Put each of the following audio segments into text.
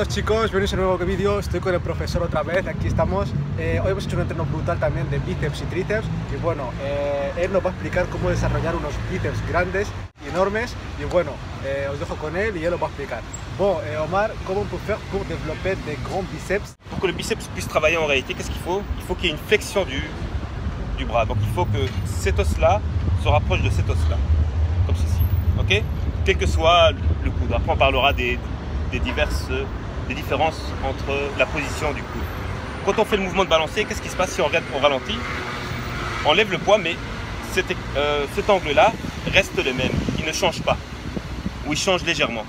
todos chicos, bienvenidos a un nuevo vídeo. Estoy con el profesor otra vez, aquí estamos. Hoy hemos hecho un entreno brutal también de bíceps y tríceps. Y bueno, él nos va a explicar cómo desarrollar unos bíceps grandes y enormes. Y bueno, os dejo con él y él os va a explicar. Bon, Omar, comment on peut faire pour développer des grands biceps? Pour que le biceps puisse travailler en réalité, qu'est-ce qu'il faut? Il faut qu'il y ait une flexion du bras. Donc il faut que cet os-là se rapproche de cet os-là, comme ceci. Ok? Quel que soit le coude. Après on parlera des différences entre la position du coude. Quand on fait le mouvement de balancier, qu'est-ce qui se passe si on regarde au ralenti? On lève le poids, mais cet angle-là reste le même. Il ne change pas, ou il change légèrement.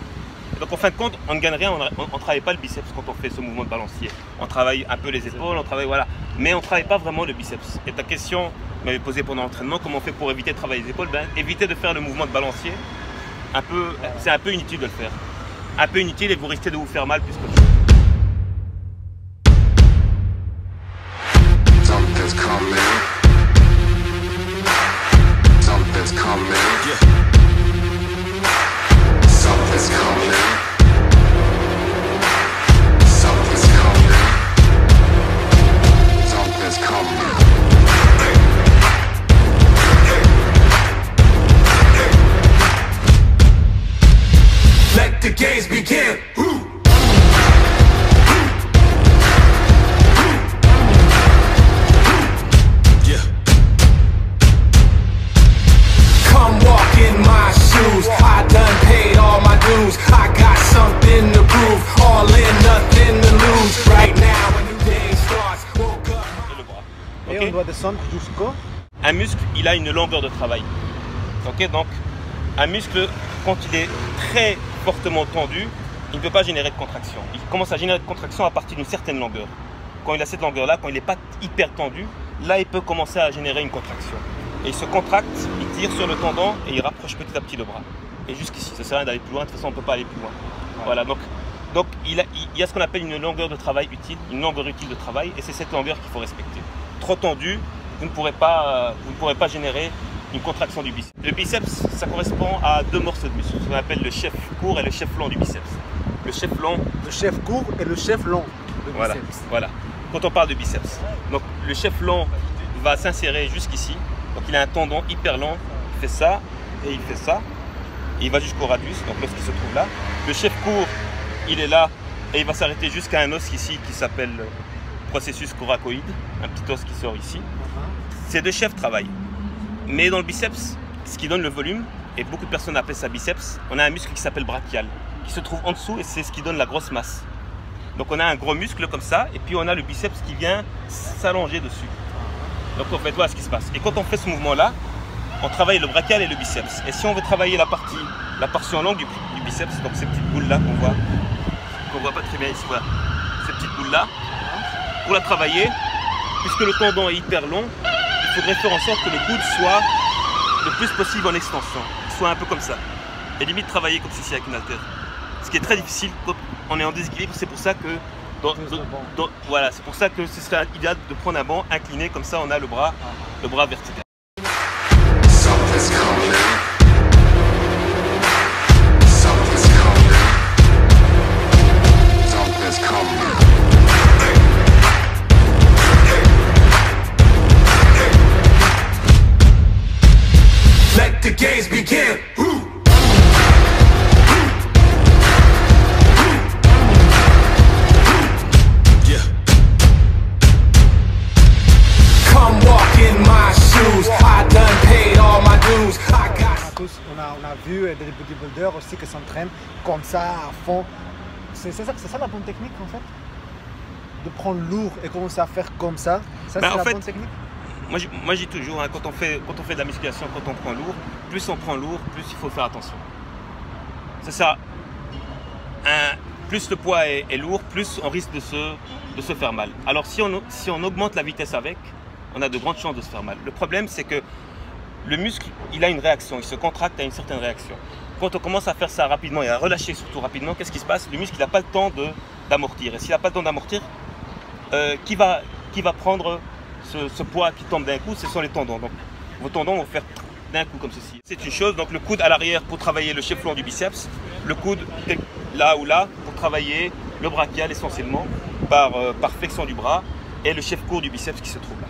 Et donc en fin de compte, on ne gagne rien, on ne travaille pas le biceps quand on fait ce mouvement de balancier. On travaille un peu les épaules, on travaille voilà, mais on ne travaille pas vraiment le biceps. Et ta question m'avait posé pendant l'entraînement, comment on fait pour éviter de travailler les épaules? Ben, éviter de faire le mouvement de balancier, c'est un peu inutile de le faire. Un peu inutile et vous risquez de vous faire mal plus que ça. Something's coming. Something's coming. Yeah. Something's coming. Something's coming. Something's coming. Let the games begin. Yeah. Come walk in my shoes. I done paid all my dues. I got something to prove. All in, nothing to lose. Right now, a new day starts. Woke up. Et le bras. Et Okay? on doit descendre jusqu'au... Un muscle, il a une longueur de travail. Ok, donc un muscle, quand il est très fortement tendu, il ne peut pas générer de contraction. Il commence à générer de contraction à partir d'une certaine longueur. Quand il a cette longueur-là, quand il n'est pas hyper tendu, là, il peut commencer à générer une contraction. Et il se contracte, il tire sur le tendon et il rapproche petit à petit le bras. Et jusqu'ici, ça ne sert à rien d'aller plus loin, de toute façon, on ne peut pas aller plus loin. Voilà, donc il y a ce qu'on appelle une longueur de travail utile, une longueur utile de travail, et c'est cette longueur qu'il faut respecter. Trop tendu, vous ne pourrez pas générer une contraction du biceps. Le biceps, ça correspond à deux morceaux de muscle, ce qu'on appelle le chef court et le chef long du biceps. Le chef long, Le chef court et le chef long. Le voilà, biceps. voilà. Quand on parle de biceps, donc le chef long va s'insérer jusqu'ici. Donc il a un tendon hyper long, il fait ça et il fait ça. Et il va jusqu'au radius, donc l'os qui se trouve là. Le chef court, il est là et il va s'arrêter jusqu'à un os ici qui s'appelle processus coracoïde, un petit os qui sort ici. Ces deux chefs travaillent. Mais dans le biceps, ce qui donne le volume, et beaucoup de personnes appellent ça biceps, on a un muscle qui s'appelle brachial, qui se trouve en dessous et c'est ce qui donne la grosse masse. Donc on a un gros muscle comme ça, et puis on a le biceps qui vient s'allonger dessus. Donc en fait, voilà ce qui se passe. Et quand on fait ce mouvement-là, on travaille le brachial et le biceps. Et si on veut travailler la portion longue du biceps, donc ces petites boules-là qu'on voit pas très bien ici, voilà, ces petites boules-là, pour la travailler, puisque le tendon est hyper long, il faudrait faire en sorte que le coude soit le plus possible en extension, soit un peu comme ça. Et limite travailler comme ceci avec une haltère. Ce qui est très difficile quand on est en déséquilibre, c'est pour ça que voilà, c'est pour ça que ce serait idéal de prendre un banc incliné, comme ça on a le bras vertical. Something's coming. Something's coming. Something's coming. Let the games begin. Yeah. Come walk in my shoes. I done paid all my dues. I got. On a vu des bodybuilders aussi qui s'entraînent comme ça à fond. C'est ça la bonne technique en fait? De prendre lourd et commencer à faire comme ça. Ça Ben, c'est en la fait, bonne technique? Moi je dis toujours, hein, quand on fait de la musculation, quand on prend lourd, plus on prend lourd, plus il faut faire attention. C'est ça. Plus le poids est lourd, plus on risque de se faire mal. Alors si on augmente la vitesse avec, on a de grandes chances de se faire mal. Le problème c'est que le muscle, il a une réaction, il se contracte à une certaine réaction. Quand on commence à faire ça rapidement et à relâcher surtout rapidement, qu'est-ce qui se passe? Le muscle, il n'a pas le temps d'amortir. Et s'il n'a pas le temps d'amortir, qui va prendre ce poids qui tombe d'un coup? Ce sont les tendons. Donc vos tendons vont faire d'un coup comme ceci. C'est une chose, donc le coude à l'arrière pour travailler le chef long du biceps, le coude là ou là pour travailler le brachial essentiellement par flexion du bras et le chef court du biceps qui se trouve là.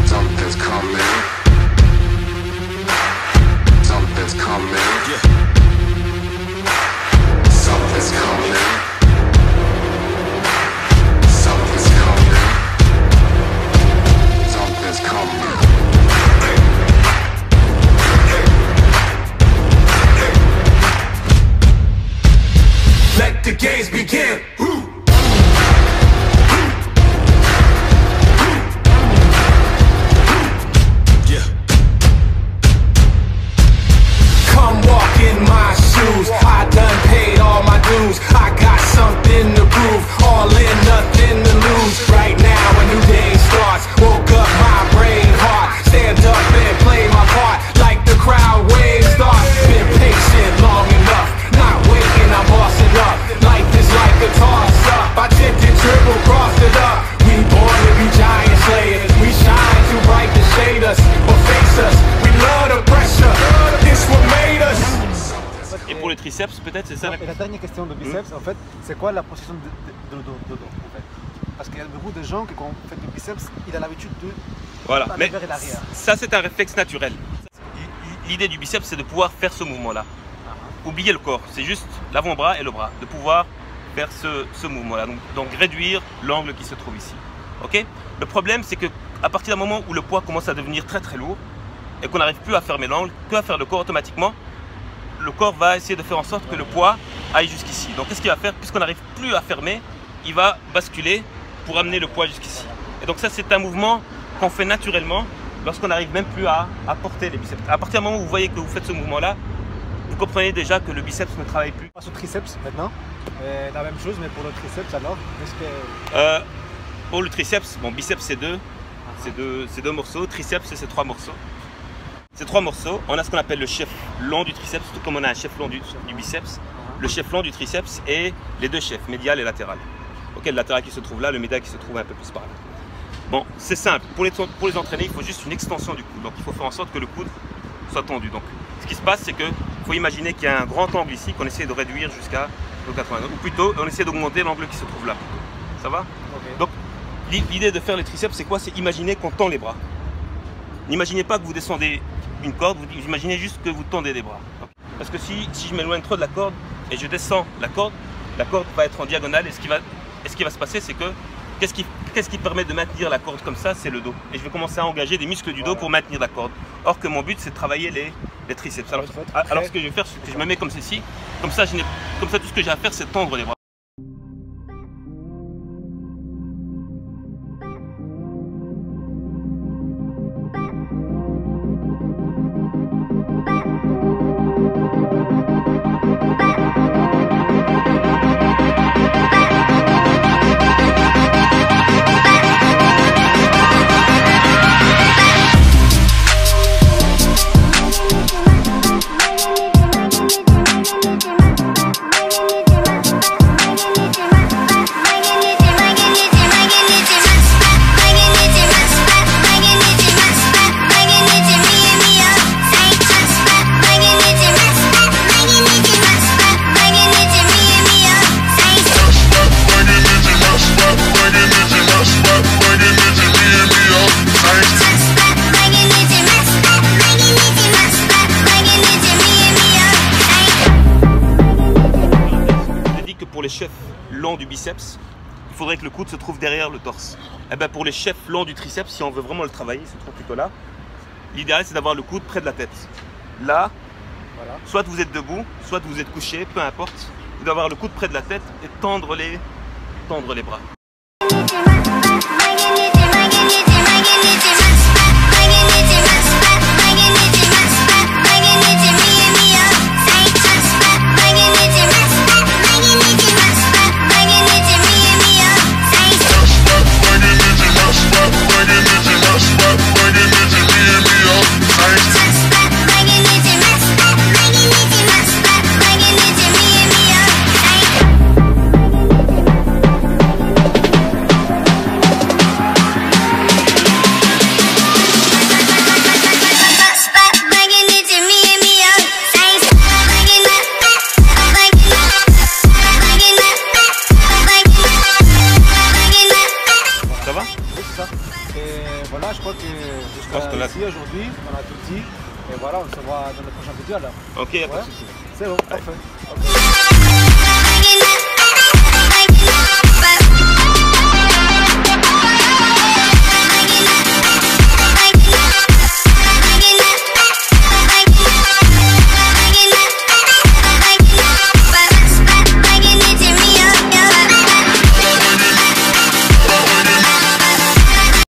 Something's coming. Something's coming. Yeah. Something's coming. Something's coming. Something's coming. Let the games begin. Come walk in my shoes. I done paid all my dues. I got something to prove. All in, nothing to lose. Right now, a new day starts. Woke up my brain hard. Stand up and play my part. Like the crowd waves start. Been patient long enough. Not waiting, I'm bossing up. Life is like a toss up. I tipped it, triple crossed it up. We born to be giant slayers. We shine too bright to shade us or face us. We love the pressure. This what made us. Et pour les triceps, peut-être, c'est ça? Et la dernière question de biceps, en fait, c'est quoi la position de dos en fait? Parce qu'il y a beaucoup de gens qui, quand on fait du biceps, il a l'habitude de Voilà, mais vers l'arrière. ça c'est un réflexe naturel. L'idée du biceps, c'est de pouvoir faire ce mouvement-là. Oubliez le corps, c'est juste l'avant-bras et le bras, de pouvoir faire ce mouvement-là. Donc réduire l'angle qui se trouve ici. Ok? Le problème, c'est que à partir d'un moment où le poids commence à devenir très très lourd et qu'on n'arrive plus à fermer l'angle, que à faire le corps automatiquement, le corps va essayer de faire en sorte que le poids aille jusqu'ici. Donc qu'est-ce qu'il va faire? Puisqu'on n'arrive plus à fermer, il va basculer pour amener le poids jusqu'ici. Et donc ça, c'est un mouvement qu'on fait naturellement lorsqu'on n'arrive même plus à porter les biceps. À partir du moment où vous voyez que vous faites ce mouvement-là, vous comprenez déjà que le biceps ne travaille plus. On passe au triceps maintenant. La même chose, mais pour le triceps alors, est-ce que... Pour le triceps, bon, biceps c'est deux morceaux, triceps c'est 3 morceaux. Ces 3 morceaux, on a ce qu'on appelle le chef long du triceps, tout comme on a un chef long du biceps. Le chef long du triceps et les deux chefs, médial et latéral. Ok, le latéral qui se trouve là, le médial qui se trouve un peu plus par là. Bon, c'est simple, pour les entraîner, il faut juste une extension du coude. Donc il faut faire en sorte que le coude soit tendu. Donc ce qui se passe, c'est qu'il faut imaginer qu'il y a un grand angle ici qu'on essaie de réduire jusqu'à 80 degrés. Ou plutôt, on essaie d'augmenter l'angle qui se trouve là. Ça va? Okay. Donc l'idée de faire les triceps, c'est quoi? C'est imaginer qu'on tend les bras. N'imaginez pas que vous descendez une corde, vous imaginez juste que vous tendez les bras. Parce que si je m'éloigne trop de la corde et je descends la corde va être en diagonale et ce qui va se passer, c'est que qu'est-ce qui permet de maintenir la corde comme ça? C'est le dos. Et je vais commencer à engager des muscles du dos pour maintenir la corde. Or que mon but, c'est de travailler les triceps. Alors ce que je vais faire, c'est que je me mets comme ceci. Comme ça, tout ce que j'ai à faire, c'est tendre les bras. Pour les chefs longs du biceps, il faudrait que le coude se trouve derrière le torse. Et bien pour les chefs longs du triceps, si on veut vraiment le travailler, il se trouve plutôt là. L'idéal, c'est d'avoir le coude près de la tête. Là, voilà. Soit vous êtes debout, soit vous êtes couché, peu importe. Vous devez avoir le coude près de la tête et tendre les bras. ça. Et voilà, je crois que jusqu'à ici aujourd'hui, on a tout dit. Et voilà, on se voit dans le prochain vidéo là. Ok, y a pas de souci. C'est bon, parfait. Okay.